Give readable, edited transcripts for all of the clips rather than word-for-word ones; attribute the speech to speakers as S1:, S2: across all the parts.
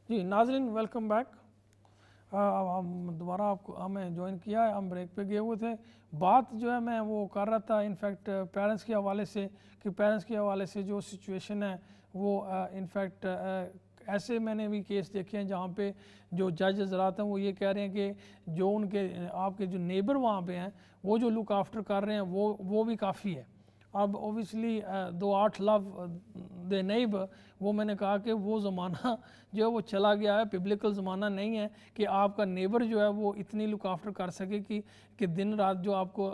S1: जी नाजरीन welcome back. हम दोबारा आपको हमें ज्वाइन किया है, हम ब्रेक पे गए हुए थे। बात जो है मैं वो कर रहा था इनफैक्ट पेरेंट्स के हवाले से कि पेरेंट्स के हवाले से जो सिचुएशन है वो इनफैक्ट ऐसे मैंने भी केस देखे हैं जहाँ पे जो जज हजरात हैं वो ये कह रहे हैं कि जो उनके आपके जो नेबर वहाँ पे हैं वो जो लुक आफ्टर कर रहे हैं वो भी काफ़ी है। अब ओबियसली दो आठ लव द नेबर, वो मैंने कहा कि वो ज़माना जो है वो चला गया है, बिब्लिकल ज़माना नहीं है कि आपका नेबर जो है वो इतनी लुक आफ्टर कर सके कि दिन रात जो आपको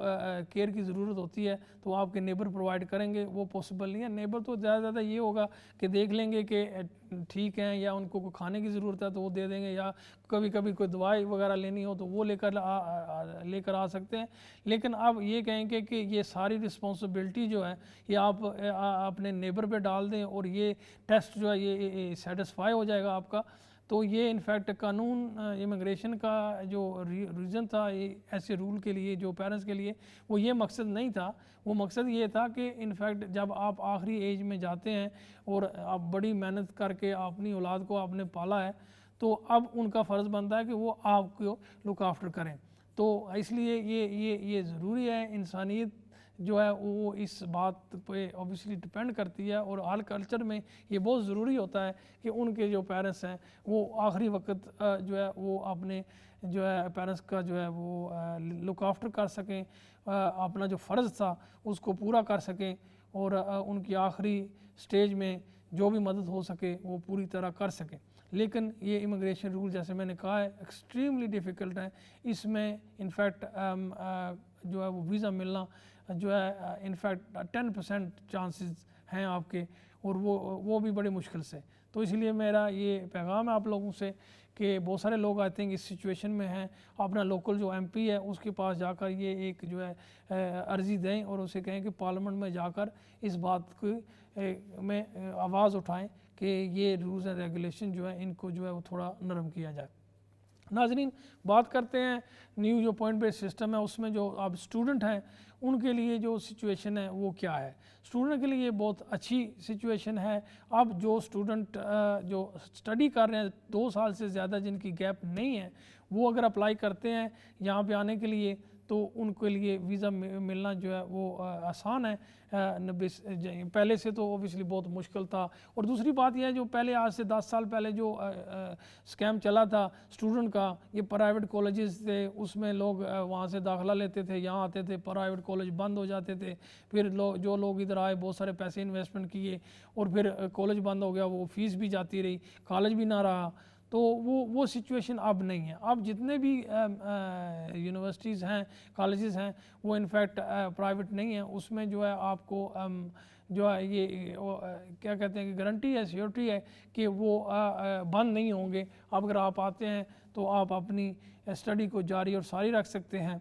S1: केयर की ज़रूरत होती है तो आपके नेबर प्रोवाइड करेंगे, वो पॉसिबल नहीं है। नेबर तो ज़्यादा ज़्यादा ये होगा कि देख लेंगे कि ठीक है या उनको कोई खाने की ज़रूरत है तो वो दे देंगे, या कभी कभी कोई दवाई वगैरह लेनी हो तो वो लेकर आ सकते हैं। लेकिन अब ये कहेंगे कि ये सारी रिस्पॉन्सिबिलिटी जो है ये आप अपने नेबर पे डाल दें और ये टेस्ट जो है ये सेटिस्फाई हो जाएगा आपका, तो ये इनफैक्ट कानून इमिग्रेशन का जो रीज़न था ये ऐसे रूल के लिए जो पेरेंट्स के लिए, वो ये मकसद नहीं था। वो मकसद ये था कि इनफैक्ट जब आप आखिरी एज में जाते हैं और आप बड़ी मेहनत करके अपनी औलाद को आपने पाला है तो अब उनका फ़र्ज़ बनता है कि वो आपको लुक आफ्टर करें। तो इसलिए ये ज़रूरी है। इंसानियत जो है वो इस बात पे ऑब्वियसली डिपेंड करती है और हर कल्चर में ये बहुत ज़रूरी होता है कि उनके जो पेरेंट्स हैं वो आखिरी वक्त जो है वो अपने जो है पेरेंट्स का जो है वो लुक आफ्टर कर सकें, अपना जो फ़र्ज़ था उसको पूरा कर सकें और उनकी आखिरी स्टेज में जो भी मदद हो सके वो पूरी तरह कर सकें। लेकिन ये इमिग्रेशन रूल जैसे मैंने कहा है एक्सट्रीमली डिफ़िकल्ट है। इसमें इनफैक्ट जो है वो वीज़ा मिलना जो है इनफैक्ट 10% चांसेस हैं आपके, और वो भी बड़ी मुश्किल से। तो इसलिए मेरा ये पैगाम है आप लोगों से कि बहुत सारे लोग आई थिंक इस सिचुएशन में हैं, अपना लोकल जो एमपी है उसके पास जाकर ये एक जो है अर्ज़ी दें और उसे कहें कि पार्लियामेंट में जाकर इस बात की में आवाज़ उठाएं कि ये रूल्स एंड रेगुलेशन जो है इनको जो है वो थोड़ा नरम किया जाए। नाजरीन बात करते हैं न्यू जो पॉइंट बेस्ड सिस्टम है उसमें जो अब स्टूडेंट हैं उनके लिए जो सिचुएशन है वो क्या है। स्टूडेंट के लिए ये बहुत अच्छी सिचुएशन है। अब जो स्टूडेंट जो स्टडी कर रहे हैं 2 साल से ज़्यादा जिनकी गैप नहीं है वो अगर अप्लाई करते हैं यहाँ पे आने के लिए तो उनके लिए वीज़ा मिलना जो है वो आसान है। पहले से तो ओबियसली बहुत मुश्किल था। और दूसरी बात यह है जो पहले आज से 10 साल पहले जो स्कैम चला था स्टूडेंट का, ये प्राइवेट कॉलेजेस थे उसमें लोग वहाँ से दाखिला लेते थे, यहाँ आते थे, प्राइवेट कॉलेज बंद हो जाते थे, फिर जो लोग इधर आए बहुत सारे पैसे इन्वेस्टमेंट किए और फिर कॉलेज बंद हो गया, वो फीस भी जाती रही, कॉलेज भी ना रहा। तो वो सिचुएशन अब नहीं है। अब जितने भी यूनिवर्सिटीज़ हैं कॉलेजेस हैं वो इनफैक्ट प्राइवेट नहीं है, उसमें जो है आपको जो है ये क्या कहते हैं कि गारंटी है, सिक्योरिटी है कि वो बंद नहीं होंगे। अब अगर आप आते हैं तो आप अपनी स्टडी को जारी और सारी रख सकते हैं।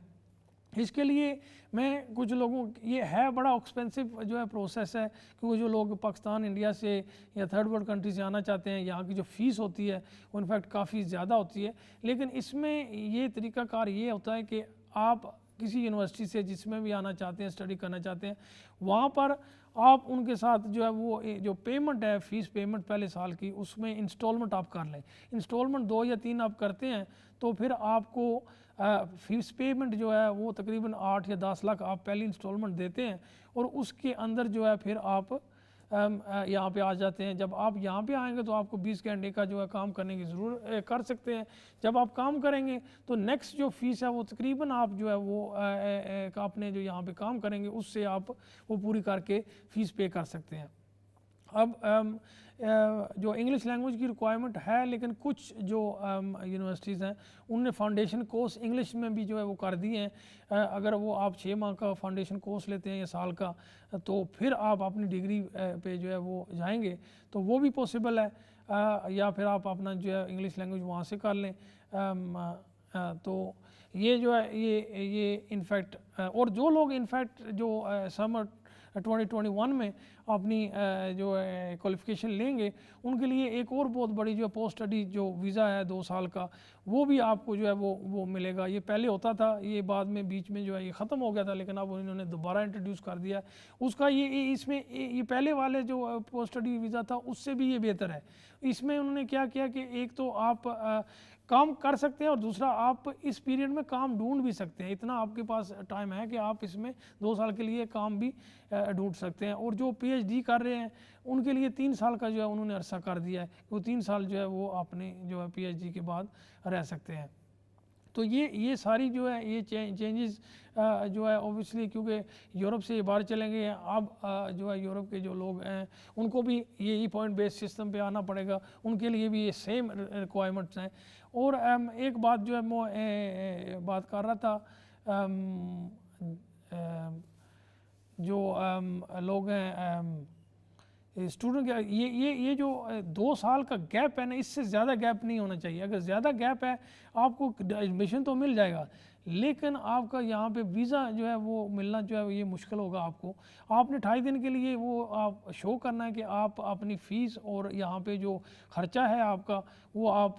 S1: इसके लिए मैं कुछ लोगों, ये है बड़ा एक्सपेंसिव जो है प्रोसेस है, क्योंकि जो लोग पाकिस्तान इंडिया से या थर्ड वर्ल्ड कंट्री से आना चाहते हैं यहाँ की जो फ़ीस होती है वो इनफैक्ट काफ़ी ज़्यादा होती है। लेकिन इसमें ये तरीक़ाकार ये होता है कि आप किसी यूनिवर्सिटी से जिसमें भी आना चाहते हैं स्टडी करना चाहते हैं वहाँ पर आप उनके साथ जो है वो जो पेमेंट है फ़ीस पेमेंट पहले साल की उसमें इंस्टॉलमेंट आप कर लें। इंस्टॉलमेंट 2 या 3 आप करते हैं तो फिर आपको फ़ीस पेमेंट जो है वो तकरीबन 8 या 10 लाख आप पहली इंस्टॉलमेंट देते हैं और उसके अंदर जो है फिर आप यहाँ पे आ जाते हैं। जब आप यहाँ पे आएंगे तो आपको 20 घंटे का जो है काम करने की ज़रूरत कर सकते हैं। जब आप काम करेंगे तो नेक्स्ट जो फ़ीस है वो तकरीबन आप जो है वो आपने जो यहाँ पे काम करेंगे उससे आप वो पूरी करके फ़ीस पे कर सकते हैं। अब जो इंग्लिश लैंग्वेज की रिक्वायरमेंट है, लेकिन कुछ जो यूनिवर्सिटीज़ हैं उनने फाउंडेशन कोर्स इंग्लिश में भी जो है वो कर दिए हैं। अगर वो आप 6 माह का फाउंडेशन कोर्स लेते हैं या साल का तो फिर आप अपनी डिग्री पे जो है वो जाएंगे तो वो भी पॉसिबल है। या फिर आप अपना जो है इंग्लिश लैंग्वेज वहाँ से कर लें। तो ये जो है ये इनफैक्ट और जो लोग इनफैक्ट जो समर 2021 में अपनी जो है क्वालिफिकेशन लेंगे, उनके लिए एक और बहुत बड़ी जो पोस्ट स्टडी जो वीज़ा है 2 साल का, वो भी आपको जो है वो मिलेगा। ये पहले होता था, ये बाद में बीच में जो है ये ख़त्म हो गया था, लेकिन अब इन्होंने दोबारा इंट्रोड्यूस कर दिया उसका। ये इसमें ये पहले वाले जो पोस्ट स्टडी वीज़ा था उससे भी ये बेहतर है। इसमें उन्होंने क्या किया कि एक तो आप काम कर सकते हैं और दूसरा आप इस पीरियड में काम ढूंढ भी सकते हैं। इतना आपके पास टाइम है कि आप इसमें 2 साल के लिए काम भी ढूंढ सकते हैं। और जो पीएचडी कर रहे हैं उनके लिए 3 साल का जो है उन्होंने अरसा कर दिया है, वो 3 साल जो है वो अपने जो है पीएचडी के बाद रह सकते हैं। तो ये सारी जो है ये चेंजेस जो है ऑब्वियसली, क्योंकि यूरोप से ये बाहर चले गए हैं, अब जो है यूरोप के जो लोग हैं उनको भी यही पॉइंट बेस्ड सिस्टम पे आना पड़ेगा, उनके लिए भी ये सेम रिक्वायरमेंट्स हैं। और एक बात जो है मैं बात कर रहा था, जो लोग हैं स्टूडेंट के, ये जो 2 साल का गैप है ना, इससे ज़्यादा गैप नहीं होना चाहिए। अगर ज़्यादा गैप है आपको एडमिशन तो मिल जाएगा, लेकिन आपका यहाँ पे वीज़ा जो है वो मिलना जो है ये मुश्किल होगा आपको। आपने 28 दिन के लिए वो आप शो करना है कि आप अपनी फ़ीस और यहाँ पे जो ख़र्चा है आपका वो आप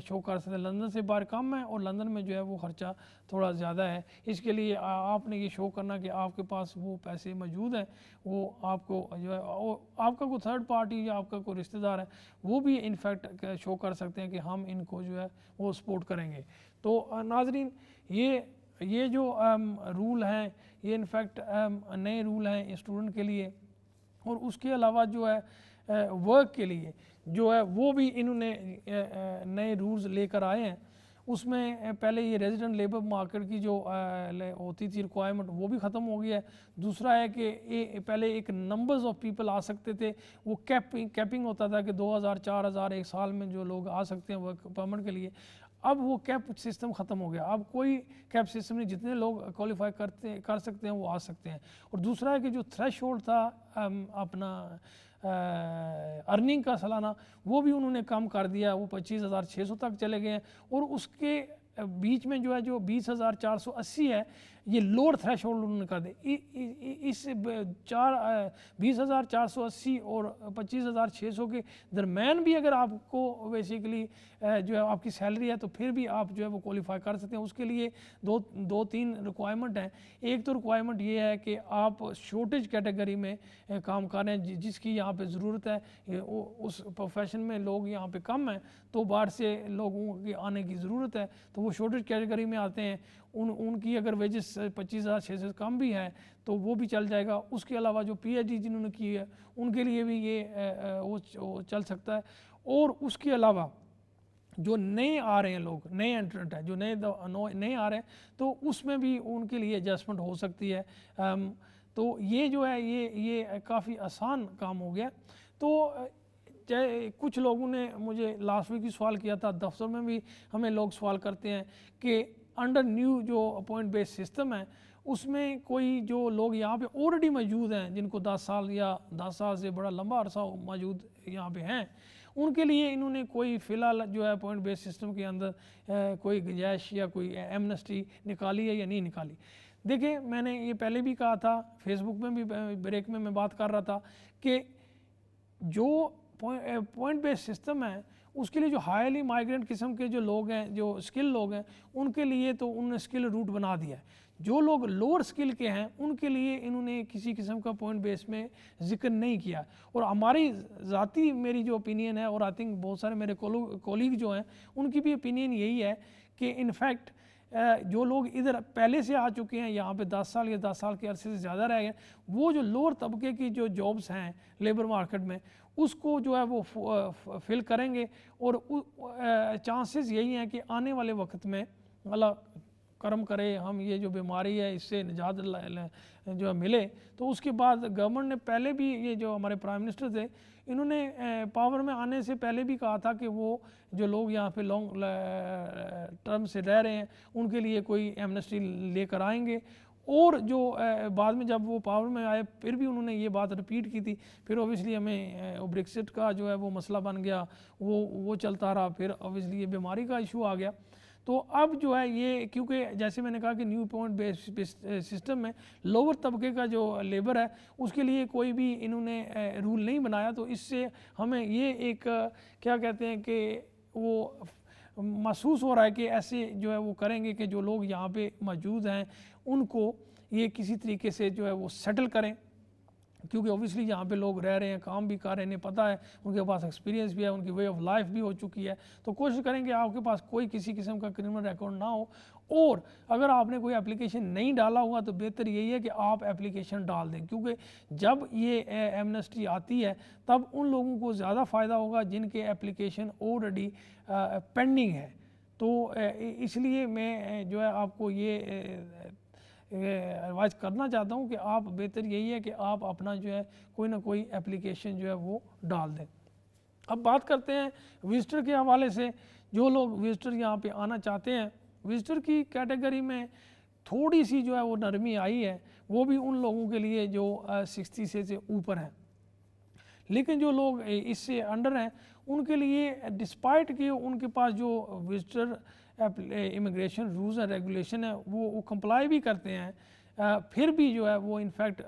S1: शो कर सकते हैं। लंदन से बाहर कम है और लंदन में जो है वो ख़र्चा थोड़ा ज़्यादा है, इसके लिए आपने ये शो करना कि आपके पास वो पैसे मौजूद हैं। वो आपको जो है आपका कोई थर्ड पार्टी या आपका कोई रिश्तेदार है वो भी इनफैक्ट शो कर सकते हैं कि हम इनको जो है वो सपोर्ट करेंगे। तो नाजरीन, ये जो रूल हैं ये इनफैक्ट नए रूल हैं स्टूडेंट के लिए। और उसके अलावा जो है वर्क के लिए जो है वो भी इन्होंने नए रूल्स लेकर आए हैं। उसमें पहले ये रेजिडेंट लेबर मार्केट की जो होती थी रिक्वायरमेंट वो भी ख़त्म हो गया है। दूसरा है कि पहले एक नंबर्स ऑफ पीपल आ सकते थे, वो कैपिंग होता था कि 2000 4000 एक साल में जो लोग आ सकते हैं वर्क परमिट के लिए। अब वो कैप सिस्टम ख़त्म हो गया, अब कोई कैप सिस्टम नहीं, जितने लोग क्वालिफाई कर सकते हैं वो आ सकते हैं। और दूसरा है कि जो थ्रेश होल्ड था अपना अर्निंग का सालाना, वो भी उन्होंने कम कर दिया, वो 25,600 तक चले गए हैं। और उसके बीच में जो है जो 20,480 है ये लोअर थ्रेश होल्ड उन्होंने कर दे। इस 20,480 और 25,600 के दरम्यान भी अगर आपको बेसिकली जो है आपकी सैलरी है तो फिर भी आप जो है वो क्वालिफाई कर सकते हैं। उसके लिए दो तीन रिक्वायरमेंट हैं। एक तो रिक्वायरमेंट ये है कि आप शॉर्टेज कैटेगरी में काम कर रहे हैं जिसकी यहाँ पे ज़रूरत है, उस प्रोफेशन में लोग यहाँ पे कम हैं तो बाहर से लोगों के आने की ज़रूरत है, तो वो शॉर्टेज कैटेगरी में आते हैं। उनकी अगर वेजेस 25,600 से कम भी है तो वो भी चल जाएगा। उसके अलावा जो पीएचडी जिन्होंने की है उनके लिए भी ये वो चल सकता है। और उसके अलावा जो नए आ रहे हैं लोग, नए एंट्रेंट हैं जो नए आ रहे हैं, तो उसमें भी उनके लिए एडजस्टमेंट हो सकती है। तो ये जो है ये काफ़ी आसान काम हो गया। तो कुछ लोगों ने मुझे लास्ट वीक भी सवाल किया था, दफ्तर में भी हमें लोग सवाल करते हैं कि अंडर न्यू जो पॉइंट बेस्ड सिस्टम है उसमें कोई जो लोग यहाँ पे ऑलरेडी मौजूद हैं जिनको 10 साल या 10 साल से बड़ा लंबा अरसा मौजूद यहाँ पे हैं, उनके लिए इन्होंने कोई फ़िलहाल जो है पॉइंट बेस्ड सिस्टम के अंदर कोई गुंजाइश या कोई एमनेस्टी निकाली है या नहीं निकाली। देखिए, मैंने ये पहले भी कहा था, फेसबुक में भी ब्रेक में मैं बात कर रहा था कि जो पॉइंट बेस्ड सिस्टम है उसके लिए जो हाईली माइग्रेंट किस्म के जो लोग हैं, जो स्किल लोग हैं, उनके लिए तो उन्होंने स्किल रूट बना दिया है। जो लोग लोअर स्किल के हैं उनके लिए इन्होंने किसी किस्म का पॉइंट बेस में जिक्र नहीं किया। और हमारी ज़ाती मेरी जो ओपिनियन है, और आई थिंक बहुत सारे मेरे कोलीग जो हैं उनकी भी ओपिनियन यही है कि इनफैक्ट जो लोग इधर पहले से आ चुके हैं यहाँ पे 10 साल या 10 साल के अरसे से ज़्यादा रह गए, वो जो लोअर तबके की जो जॉब्स हैं लेबर मार्केट में उसको जो है वो फिल करेंगे। और चांसेस यही हैं कि आने वाले वक्त में अल्लाह करम करे हम ये जो बीमारी है इससे निजात जो है मिले, तो उसके बाद गवर्नमेंट ने पहले भी, ये जो हमारे प्राइम मिनिस्टर थे इन्होंने पावर में आने से पहले भी कहा था कि वो जो लोग यहाँ पे लॉन्ग टर्म से रह रहे हैं उनके लिए कोई एमनेस्टी लेकर आएंगे। और जो बाद में जब वो पावर में आए फिर भी उन्होंने ये बात रिपीट की थी। फिर ओबियसली हमें ब्रेक्सिट का जो है वो मसला बन गया, वो चलता रहा, फिर ओबियसली ये बीमारी का इशू आ गया। तो अब जो है ये, क्योंकि जैसे मैंने कहा कि न्यू पॉइंट बेस्ड सिस्टम में लोअर तबके का जो लेबर है उसके लिए कोई भी इन्होंने रूल नहीं बनाया, तो इससे हमें ये एक क्या कहते हैं कि वो महसूस हो रहा है कि ऐसे जो है वो करेंगे कि जो लोग यहाँ पे मौजूद हैं उनको ये किसी तरीके से जो है वो सेटल करें, क्योंकि ऑब्वियसली यहाँ पे लोग रह रहे हैं, काम भी कर रहे हैं, इन्हें पता है, उनके पास एक्सपीरियंस भी है, उनकी वे ऑफ लाइफ भी हो चुकी है। तो कोशिश करेंगे आपके पास कोई किसी किस्म का क्रिमिनल रिकॉर्ड ना हो, और अगर आपने कोई एप्लीकेशन नहीं डाला हुआ तो बेहतर यही है कि आप एप्लीकेशन डाल दें, क्योंकि जब ये एमनेस्टी आती है तब उन लोगों को ज़्यादा फ़ायदा होगा जिनके एप्लीकेशन ऑलरेडी पेंडिंग है। तो इसलिए मैं जो है आपको ये एडवाइस करना चाहता हूँ कि आप, बेहतर यही है कि आप अपना जो है कोई ना कोई एप्लीकेशन जो है वो डाल दें। अब बात करते हैं विजिटर के हवाले से। जो लोग विजिटर यहाँ पे आना चाहते हैं, विजिटर की कैटेगरी में थोड़ी सी जो है वो नरमी आई है, वो भी उन लोगों के लिए जो 60 से ऊपर हैं। लेकिन जो लोग इससे अंडर हैं उनके लिए, डिस्पाइट कि उनके पास जो visitor immigration rules and regulation है वो कंप्लाई भी करते हैं, फिर भी जो है वो इनफैक्ट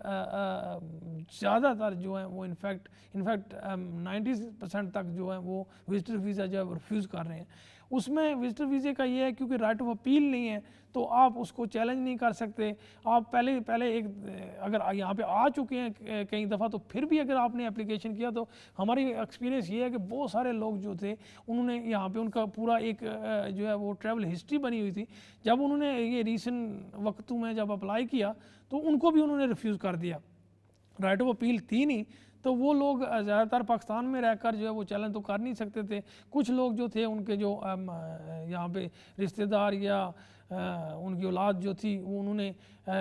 S1: ज़्यादातर जो है वो इनफैक्ट 90% तक जो है वो विजिटर वीज़ा जो है रिफ्यूज़ कर रहे हैं। उसमें विजिटर वीज़े का ये है क्योंकि राइट ऑफ अपील नहीं है तो आप उसको चैलेंज नहीं कर सकते। आप पहले एक अगर यहाँ पे आ चुके हैं कई दफ़ा, तो फिर भी अगर आपने एप्लीकेशन किया, तो हमारी एक्सपीरियंस ये है कि बहुत सारे लोग जो थे उन्होंने यहाँ पे उनका पूरा एक जो है वो ट्रैवल हिस्ट्री बनी हुई थी, जब उन्होंने ये रीसेंट वक्तों में जब अप्लाई किया तो उनको भी उन्होंने रिफ्यूज़ कर दिया, राइट ऑफ अपील थी नहीं। तो वो लोग ज़्यादातर पाकिस्तान में रहकर जो है वो चैलेंज तो कर नहीं सकते थे। कुछ लोग जो थे उनके जो यहाँ पे रिश्तेदार या उनकी औलाद जो थी वो उन्होंने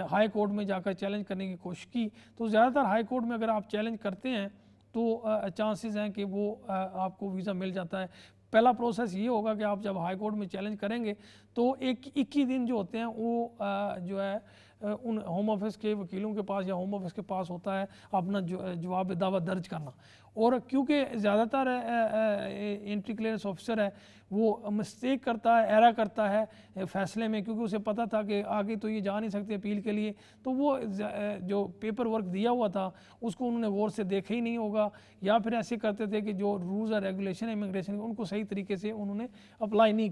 S1: हाई कोर्ट में जाकर चैलेंज करने की कोशिश की। तो ज़्यादातर हाई कोर्ट में अगर आप चैलेंज करते हैं तो चांसेस हैं कि वो आपको वीज़ा मिल जाता है। पहला प्रोसेस ये होगा कि आप जब हाई कोर्ट में चैलेंज करेंगे तो 21 दिन जो होते हैं वो जो है उन होम ऑफिस के वकीलों के पास या होम ऑफिस के पास होता है अपना जवाब दावा दर्ज करना। और क्योंकि ज़्यादातर एंट्री क्लियरेंस ऑफिसर है वो मिस्टेक करता है, एरा करता है फ़ैसले में, क्योंकि उसे पता था कि आगे तो ये जा नहीं सकते अपील के लिए, तो वो जो पेपर वर्क दिया हुआ था उसको उन्होंने गौर से देखा ही नहीं होगा, या फिर ऐसे करते थे कि जो रूल्स और रेगुलेशन है इमिग्रेशन के उनको सही तरीके से उन्होंने अप्लाई नहीं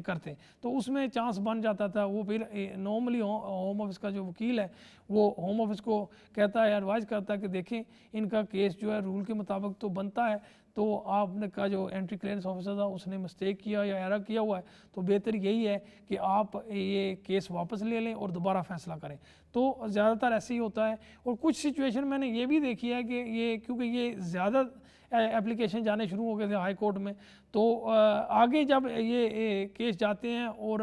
S1: करते, तो उसमें चांस बन जाता था। वो फिर नॉर्मली होम ऑफिस का जो वकील है वो होम ऑफिस को कहता है, एडवाइस करता है कि देखें इनका केस जो है रूल के मुताबिक तो बनता है, तो आपने का जो एंट्री क्लियरेंस ऑफिसर था उसने मिस्टेक किया या एरर किया हुआ है, तो बेहतर यही है कि आप ये केस वापस ले लें और दोबारा फैसला करें। तो ज़्यादातर ऐसे ही होता है। और कुछ सिचुएशन मैंने ये भी देखी है कि ये क्योंकि ये ज़्यादा एप्लीकेशन जाने शुरू हो गए थे हाई कोर्ट में, तो आगे जब ये केस जाते हैं और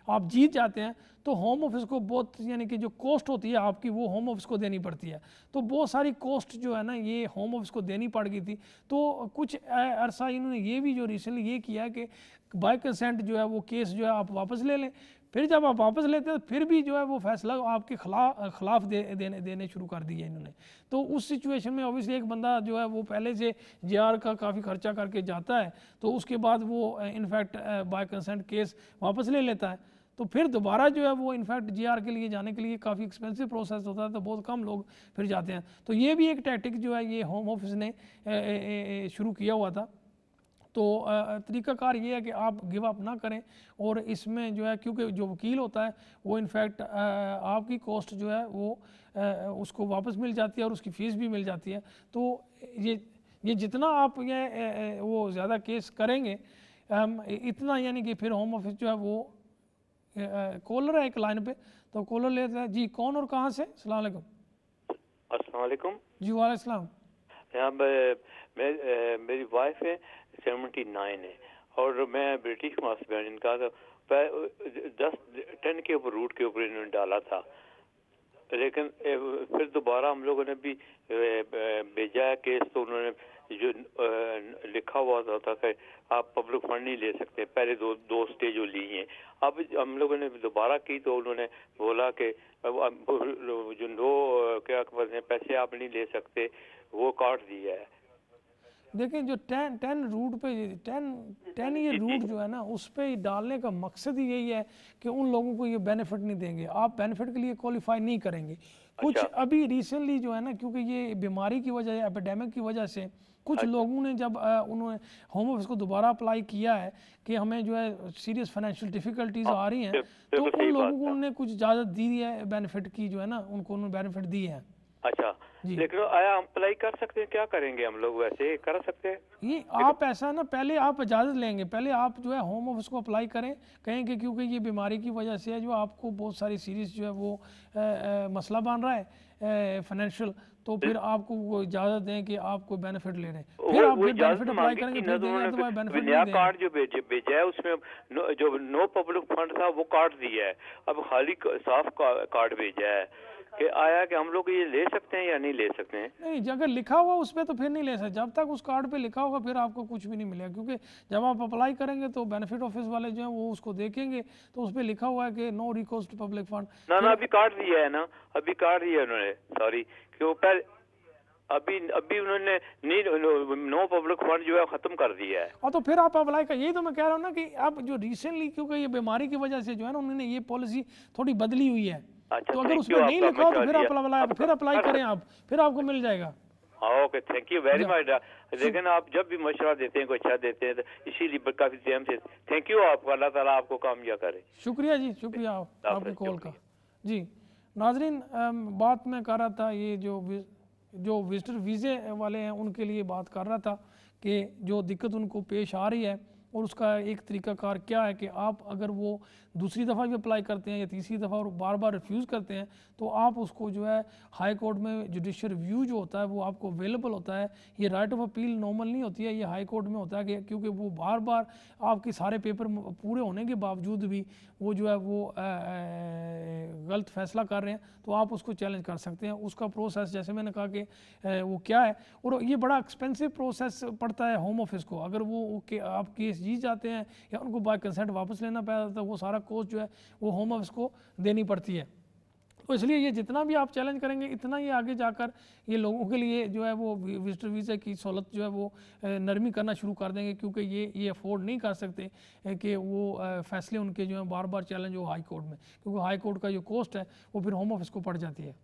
S1: आप जीत जाते हैं तो होम ऑफिस को बहुत, यानी कि जो कॉस्ट होती है आपकी वो होम ऑफिस को देनी पड़ती है। तो बहुत सारी कॉस्ट जो है ना ये होम ऑफिस को देनी पड़ गई थी। तो कुछ अरसा इन्होंने ये भी जो रिसेंटली ये किया कि बाय कंसेंट जो है वो केस जो है आप वापस ले लें। फिर जब आप वापस लेते हैं फिर भी जो है वो फैसला आपके खिलाफ देने शुरू कर दिए इन्होंने। तो उस सिचुएशन में ऑब्वियसली एक बंदा जो है वो पहले से जेआर का काफ़ी खर्चा करके जाता है, तो उसके बाद वो इनफैक्ट बाय कंसेंट केस वापस ले लेता है, तो फिर दोबारा जो है वो इनफैक्ट जीआर के लिए जाने के लिए काफ़ी एक्सपेंसिव प्रोसेस होता है, तो बहुत कम लोग फिर जाते हैं। तो ये भी एक टैक्टिक जो है ये होम ऑफिस ने शुरू किया हुआ था। तो तरीक़ाकार ये है कि आप गिव अप ना करें, और इसमें जो है क्योंकि जो वकील होता है वो इनफैक्ट आपकी कॉस्ट जो है वो उसको वापस मिल जाती है और उसकी फ़ीस भी मिल जाती है। तो ये जितना आप ये वो ज़्यादा केस करेंगे इतना, यानी कि फिर होम ऑफिस जो है वो कॉलर है एक लाइन पे, तो कॉलर लेता है जी। कौन और कहाँ से? अस्सलाम वालेकुम।
S2: अस्सलाम वालेकुम
S1: जी वालेकुम सलाम।
S2: मेरी वाइफ है 79 है और मैं ब्रिटिश हस्बैंड इनका, तो 10 के ऊपर रूट के ऊपर इन्होंने डाला था, लेकिन फिर दोबारा हम लोगों ने भी भेजा है केस, तो उन्होंने जो लिखा हुआ था कि आप पब्लिक फंड नहीं ले सकते, पहले दो स्टेज जो ली हैं। अब हम लोगों ने दोबारा की तो उन्होंने बोला कि जो क्या पैसे आप नहीं ले सकते, वो काट दिया है।
S1: देखें जो 10 रूट पे 10 ये रूट जो है ना उस पे डालने का मकसद ही यही है कि उन लोगों को ये बेनिफिट नहीं देंगे, आप बेनिफिट के लिए क्वालिफाई नहीं करेंगे। कुछ
S2: अच्छा
S1: अभी रिसेंटली जो है ना, क्योंकि ये बीमारी की वजह, एपिडेमिक की वजह से कुछ लोगों ने जब उन्होंने होम ऑफिस को दोबारा अप्लाई किया है कि हमें जो है सीरियस फाइनेंशियल डिफिकल्टीज
S2: हाँ,
S1: आ रही हैं, तो
S2: बिल्कुल
S1: उन
S2: सही
S1: लोगों
S2: बात
S1: को
S2: है।
S1: उन्होंने कुछ इजाज़त दी है बेनिफिट की, जो है ना उनको उन्होंने बेनिफिट दी है।
S2: अच्छा,
S1: जी
S2: लेकिन आया हम अप्लाई कर सकते हैं? क्या करेंगे हम लोग, वैसे कर सकते हैं?
S1: ये आप ऐसा ना, पहले आप इजाज़त लेंगे, पहले आप जो है होम ऑफिस को अप्लाई करें, कहें कि क्योंकि ये बीमारी की वजह से है जो आपको बहुत सारी सीरीज जो है वो मसला बन रहा है फाइनेंशियल, तो फिर आपको वो इजाज़त दें कि आप कोई बेनिफिट ले रहे हैं, फिर आप
S2: वो
S1: जब
S2: इजाजत
S1: बेनिफिट अप्लाई
S2: मांगी
S1: करेंगे
S2: थी ना,
S1: फिर
S2: तो
S1: देंगे,
S2: उन्होंने
S1: अदरवाइज
S2: फिर
S1: बेनिफिट नहीं
S2: नया
S1: देंगे।
S2: कार्ड जो भेजा है उसमें जो नो पब्लिक फंड था वो काट दिया है, अब खाली साफ कार्ड भेजा है कि आया कि हम लोग ये ले सकते हैं या नहीं ले सकते हैं?
S1: नहीं, अगर लिखा हुआ उस पर तो फिर नहीं ले सकते, जब तक उस कार्ड पे लिखा होगा फिर आपको कुछ भी नहीं मिलेगा, क्योंकि जब आप अप्लाई करेंगे तो बेनिफिट ऑफिस वाले जो हैं वो उसको देखेंगे, तो उस पर लिखा हुआ है कि no recourse to public fund.
S2: ना
S1: फिर
S2: अभी काट दिया है ना, अभी काट दिया है उन्होंने, सॉरी, क्यों पहले अभी अभी उन्होंने नो पब्लिक फंड जो है खत्म कर दिया है।
S1: और तो फिर आप अप्लाई कर, यही तो मैं कह रहा हूँ ना कि अब जो रिसेंटली क्योंकि ये बीमारी की वजह से जो है ना उन्होंने ये पॉलिसी थोड़ी बदली हुई है,
S2: अच्छा,
S1: तो अगर
S2: थैंक
S1: उसमें
S2: यू,
S1: नहीं
S2: आपका
S1: लिखा हो तो
S2: मशवरा
S1: फिर
S2: दिया।
S1: आप अप्लाई,
S2: अब
S1: फिर अप्लाई करें आप, फिर आपको मिल जाएगा।
S2: Okay, thank you very much. लेकिन आप जब भी मशवरा देते हैं कोई अच्छा देते हैं, तो इसीलिए काफी टाइम से थैंक यू आपका, अल्लाह ताला आपको कामयाब करे।
S1: शुक्रिया जी, शुक्रिया आपकी कॉल का। जी नाजरीन, बात मैं कर रहा था ये जो विजिटर वीज़े वाले हैं उनके लिए बात कर रहा था कि जो दिक्कत उनको पेश आ रही है और उसका एक तरीकाकार क्या है कि आप अगर वो दूसरी दफ़ा भी अप्लाई करते हैं या तीसरी दफ़ा और बार बार रिफ्यूज़ करते हैं, तो आप उसको जो है हाई कोर्ट में जुडिशल रिव्यू जो होता है वो आपको अवेलेबल होता है। ये राइट ऑफ अपील नॉर्मल नहीं होती है, ये हाई कोर्ट में होता है कि क्योंकि वो बार बार आपके सारे पेपर पूरे होने के बावजूद भी वो जो है वो गलत फैसला कर रहे हैं, तो आप उसको चैलेंज कर सकते हैं। उसका प्रोसेस जैसे मैंने कहा कि वो क्या है, और ये बड़ा एक्सपेंसिव प्रोसेस पड़ता है होम ऑफिस को, अगर वो आप केस जीत जाते हैं या उनको बाय कंसेंट वापस लेना पड़ता है तो वो सारा कॉस्ट जो है वो होम ऑफिस को देनी पड़ती है। तो इसलिए ये जितना भी आप चैलेंज करेंगे इतना ही आगे जाकर ये लोगों के लिए जो है वो विजिटर वीज़ा की सहूलत जो है वो नरमी करना शुरू कर देंगे, क्योंकि ये अफोर्ड नहीं कर सकते कि वो फैसले उनके जो है बार बार चैलेंज हो हाई कोर्ट में, क्योंकि हाई कोर्ट का जो कॉस्ट है वो फिर होम ऑफिस को पड़ जाती है।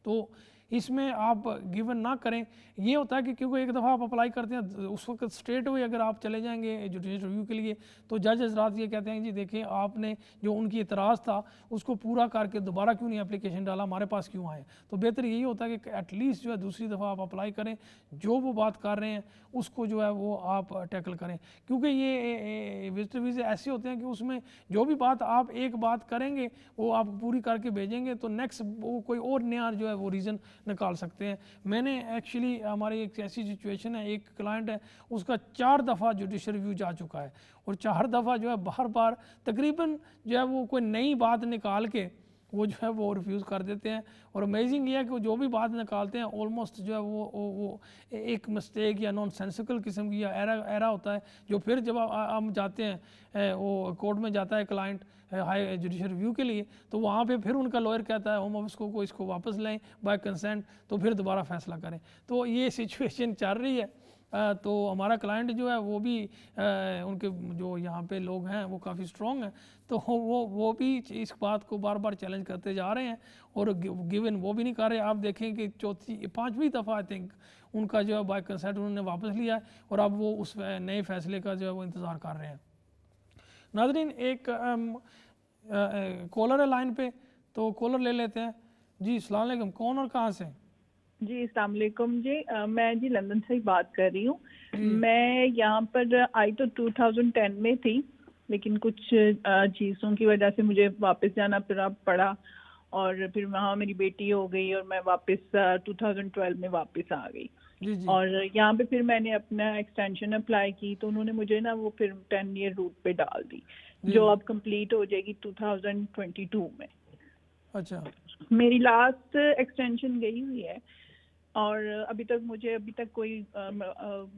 S1: तो इसमें आप गिवन ना करें। ये होता है कि क्योंकि एक दफ़ा आप अप्लाई करते हैं उस वक्त स्ट्रेट हुए अगर आप चले जाएंगे जुडिशल रिव्यू के लिए, तो जज हजरात ये कहते हैं जी देखें आपने जो उनकी इतराज़ था उसको पूरा करके दोबारा क्यों नहीं एप्लीकेशन डाला, हमारे पास क्यों आए। तो बेहतर यही होता है कि एटलीस्ट जो है दूसरी दफ़ा आप अप्लाई करें, जो वो बात कर रहे हैं उसको जो है वो आप टैकल करें, क्योंकि ये विजिटर वीज़े ऐसे होते हैं कि उसमें जो भी बात आप एक बात करेंगे वो आप पूरी करके भेजेंगे तो नेक्स्ट वो कोई और नया जो है वो रीज़न निकाल सकते हैं। मैंने एक्चुअली हमारी एक ऐसी सिचुएशन है, एक क्लाइंट है उसका 4 दफ़ा जुडिशल रिव्यू जा चुका है और 4 दफ़ा जो है बार बार तकरीबन जो है वो कोई नई बात निकाल के वो जो है वो रिफ्यूज़ कर देते हैं। और अमेजिंग ये है कि वो जो भी बात निकालते हैं ऑलमोस्ट जो है वो एक मिस्टेक या नॉन सेंसिकल किस्म की या एरा होता है, जो फिर जब हम जाते हैं वो कोर्ट में जाता है क्लाइंट हाई जुडिशल रिव्यू के लिए, तो वहाँ पे फिर उनका लॉयर कहता है होम ऑफिस को इसको वापस लें बाय कंसेंट, तो फिर दोबारा फैसला करें। तो ये सिचुएशन चल रही है। तो हमारा क्लाइंट जो है वो भी उनके जो यहाँ पे लोग हैं वो काफ़ी स्ट्रॉन्ग हैं, तो वो भी इस बात को बार बार चैलेंज करते जा रहे हैं और गिवन वो भी नहीं कर रहे। आप देखें कि 5वीं दफ़ा आई थिंक उनका जो है बाय कंसेंट उन्होंने वापस लिया है और अब वो उस नए फैसले का जो है वो इंतज़ार कर रहे हैं। नाज़रीन, एक कॉलर है लाइन पे, तो कॉलर ले लेते हैं। जी अस्सलाम वालेकुम, कौन और कहाँ से?
S3: जी अस्सलाम वालेकुम जी, मैं जी लंदन से ही बात कर रही हूँ। मैं यहाँ पर आई तो 2010 में थी, लेकिन कुछ चीज़ों की वजह से मुझे वापस जाना पड़ा और फिर वहाँ मेरी बेटी हो गई और मैं वापस 2012 में वापस आ गई।
S1: जी जी
S3: और यहाँ पे फिर मैंने अपना एक्सटेंशन अप्लाई की तो उन्होंने मुझे ना वो फिर 10 ईयर रूट पे डाल दी, जो अब कंप्लीट हो जाएगी 2022 में।
S1: अच्छा
S3: मेरी लास्ट एक्सटेंशन गई हुई है और अभी तक कोई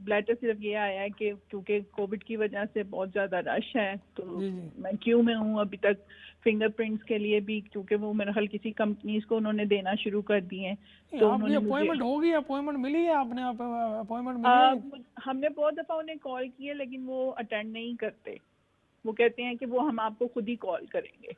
S3: लेटर सिर्फ ये आया है कि क्योंकि कोविड की वजह से बहुत ज़्यादा रश है तो
S1: जी जी।
S3: मैं क्यू में हूँ अभी तक फिंगरप्रिंट्स के लिए भी, क्योंकि वो मेरे ख्याल किसी कंपनीज को उन्होंने देना शुरू कर दिए हैं।
S1: नहीं,
S3: तो
S1: आपकी
S3: उन्होंने मुझे
S1: अपॉइंटमेंट होगी, अपॉइंटमेंट मिली है, आपने अपॉइंटमेंट मिली है?
S3: हमने बहुत दफ़ा उन्हें कॉल किया लेकिन वो अटेंड नहीं करते। वो कहते हैं कि वो हम आपको खुद ही कॉल करेंगे।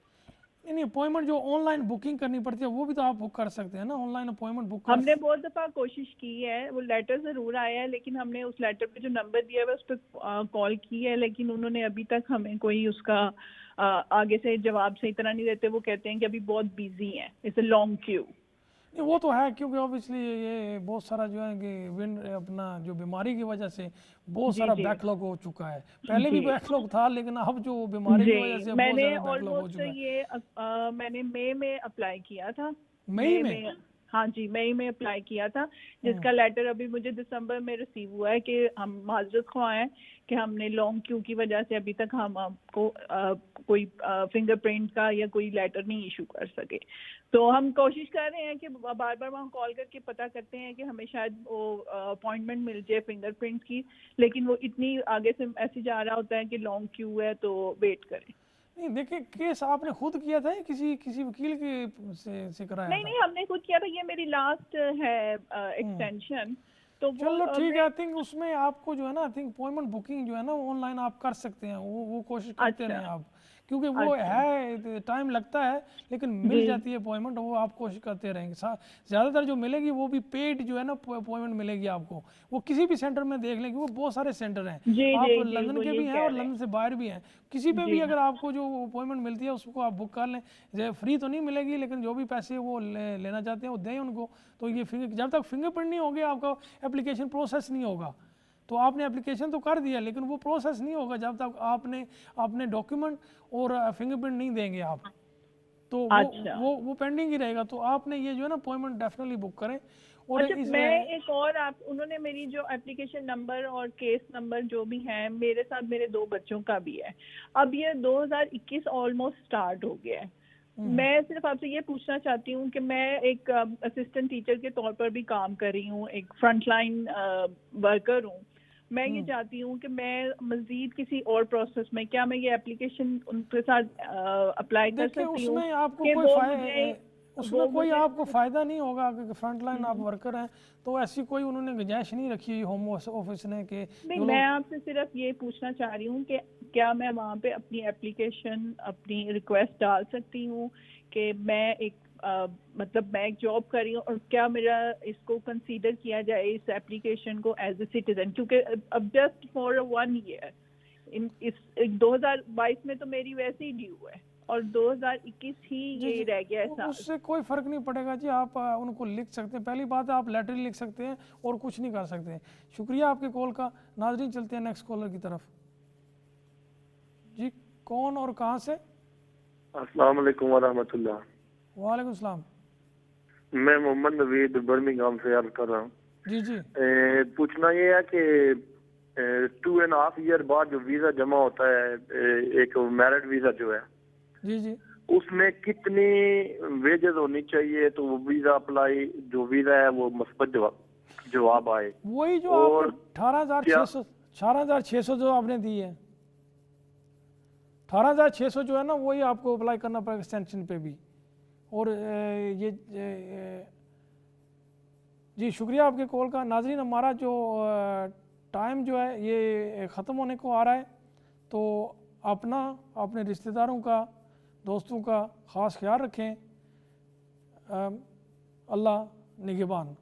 S1: नहीं, अपॉइंटमेंट जो ऑनलाइन बुकिंग करनी पड़ती है वो भी तो आप बुक कर सकते हैं ना, ऑनलाइन अपॉइंटमेंट बुक कर।
S3: हमने बहुत दफ़ा कोशिश की है, वो लेटर ज़रूर आया है लेकिन हमने उस लेटर पे जो नंबर दिया हुआ है उस पर कॉल की है, लेकिन उन्होंने अभी तक हमें कोई उसका आगे से जवाब सही तरह नहीं देते। वो कहते हैं कि अभी बहुत बिजी हैं, इट्स अ लॉन्ग क्यू।
S1: नहीं वो तो है, क्योंकि ऑब्वियसली ये बहुत सारा जो है कि अपना जो बीमारी की वजह से बहुत
S3: जी
S1: सारा
S3: जी
S1: बैकलॉग हो चुका है। पहले भी
S3: जी
S1: बैकलॉग था लेकिन अब जो बीमारी की वजह
S3: जी।
S1: से बहुत
S3: मैंने
S1: ज़्यादा बैकलॉग हो
S3: ऑलमोस्ट
S1: चुका है।
S3: मैंने मई में अप्लाई किया था।
S1: मई
S3: मई
S1: में?
S3: में हाँ जी, मई में अप्लाई किया था,
S1: हम्म।
S3: जिसका लेटर अभी मुझे दिसंबर में रिसीव हुआ है कि हम माजरत ख्वाह हैं कि हमने लॉन्ग क्यू की वजह से अभी तक हम आपको कोई फिंगरप्रिंट का या कोई लेटर नहीं इशू कर सके। तो हम कोशिश कर रहे हैं कि बार बार वहाँ कॉल करके पता करते हैं कि हमें शायद वो अपॉइंटमेंट मिल जाए फिंगरप्रिंट की, लेकिन वो इतनी आगे से मैसेज आ रहा होता है कि लॉन्ग क्यू है तो वेट करें।
S1: नहीं देखिए, केस आपने खुद किया था या किसी वकील के से कराया
S3: नहीं
S1: था?
S3: नहीं, हमने खुद किया था, ये मेरी लास्ट है
S1: हम्म।
S3: एक्सटेंशन। तो वो
S1: चलो ठीक है,
S3: मैं
S1: आई थिंक उसमें आपको जो है ना, आई थिंक अपॉइंटमेंट बुकिंग जो है ना ऑनलाइन आप कर सकते हैं, वो कोशिश करते
S3: अच्छा
S1: रहें आप, क्योंकि वो
S3: अच्छा
S1: है टाइम लगता है लेकिन
S3: जी
S1: मिल जाती है अपॉइंटमेंट, वो आप कोशिश करते रहेंगे। ज़्यादातर जो मिलेगी वो भी पेड जो है ना अपॉइंटमेंट मिलेगी आपको। वो किसी भी सेंटर में देख लेंगे, वो बहुत सारे सेंटर हैं,
S3: जी
S1: आप
S3: जी जी,
S1: लंदन
S3: वो
S1: के
S3: ये
S1: भी हैं
S3: कह
S1: और
S3: रहे
S1: लंदन
S3: हैं।
S1: से बाहर भी हैं। किसी पे भी
S3: जी
S1: अगर आपको जो अपॉइंटमेंट मिलती है उसको आप बुक कर लें। फ्री तो नहीं मिलेगी लेकिन जो भी पैसे वो लेना चाहते हैं वो दें उनको। तो ये जब तक फिंगरप्रिंट नहीं होगी आपका एप्लीकेशन प्रोसेस नहीं होगा। तो आपने एप्लीकेशन तो कर दिया लेकिन वो प्रोसेस नहीं होगा जब तक आपने अपने डॉक्यूमेंट और फिंगरप्रिंट नहीं देंगे आप। तो
S3: अच्छा
S1: वो पेंडिंग ही रहेगा। तो आपने ये जो है ना अपॉइंटमेंट डेफिनेटली बुक करें। और
S3: अच्छा,
S1: इस
S3: मैं एक और आप उन्होंने मेरी जो एप्लीकेशन नंबर और केस नंबर जो भी है मेरे साथ मेरे 2 बच्चों का भी है। अब ये 2021 ऑलमोस्ट स्टार्ट हो गया है। मैं सिर्फ आपसे ये पूछना चाहती हूँ कि मैं एक असिस्टेंट टीचर के तौर पर भी काम कर रही हूँ, एक फ्रंटलाइन वर्कर हूँ। मैं ये चाहती हूँ कि मैं मज़ीद किसी और प्रोसेस में, क्या मैं ये एप्लीकेशन उनके साथ अप्लाई कर
S1: देखिए
S3: सकती हूँ
S1: उसमें आपको
S3: कि
S1: कोई उसमें
S3: वो
S1: कोई
S3: मुझे
S1: आपको फ़ायदा नहीं होगा, क्योंकि फ्रंट लाइन आप
S3: हम्म,
S1: वर्कर हैं। तो ऐसी कोई उन्होंने गुंजाइश नहीं रखी होम ऑफिस ने कि
S3: नहीं,
S1: जो
S3: मैं
S1: लोग।
S3: आपसे सिर्फ ये पूछना चाह रही हूँ कि क्या मैं वहाँ पे अपनी एप्लीकेशन अपनी रिक्वेस्ट डाल सकती हूँ कि मैं एक मतलब मैं एक जॉब कर रही हूँ और क्या मेरा इसको कंसीडर किया जाए इस एप्लीकेशन को एज ए सिटीजन, क्योंकि अब जस्ट फॉर 1 ईयर इस 2022 में तो मेरी वैसे ही ड्यू है और 2021 ही
S1: जी
S3: ये
S1: जी,
S3: रह गया है साल।
S1: उससे कोई फ़र्क नहीं पड़ेगा जी। आप उनको लिख सकते हैं, पहली बात है आप लेटर लिख सकते हैं और कुछ नहीं कर सकते। शुक्रिया आपके कॉल का। नाजरीन चलते हैं नेक्स्ट कॉलर की तरफ। जी कौन और कहाँ से?
S4: अस्सलाम वालेकुम वरहमतुल्लाह।
S1: वालेकुम सलाम।
S4: मैं मोहम्मद नवीद बर्मिंघम से अर्ज कर रहा हूँ।
S1: जी जी
S4: पूछना ये है कि 2.5 ईयर बाद जो वीजा जमा होता है, एक मैरिड वीजा जो है,
S1: जी जी।
S4: उसमें कितनी वेजेस होनी चाहिए तो वो वीजा अप्लाई जो वीजा है वो मस्बत जवाब आए?
S1: वही जो
S4: और
S1: आपको 18,600 जो आपने दी है, 18,600 जो है ना वही आपको अप्लाई करना पड़ेगा एक्सटेंशन पे भी। और जी शुक्रिया आपके कॉल का। नाजरीन हमारा जो टाइम जो है ये ख़त्म होने को आ रहा है। तो अपने रिश्तेदारों का, दोस्तों का ख़ास ख्याल रखें। अल्लाह निगहबान।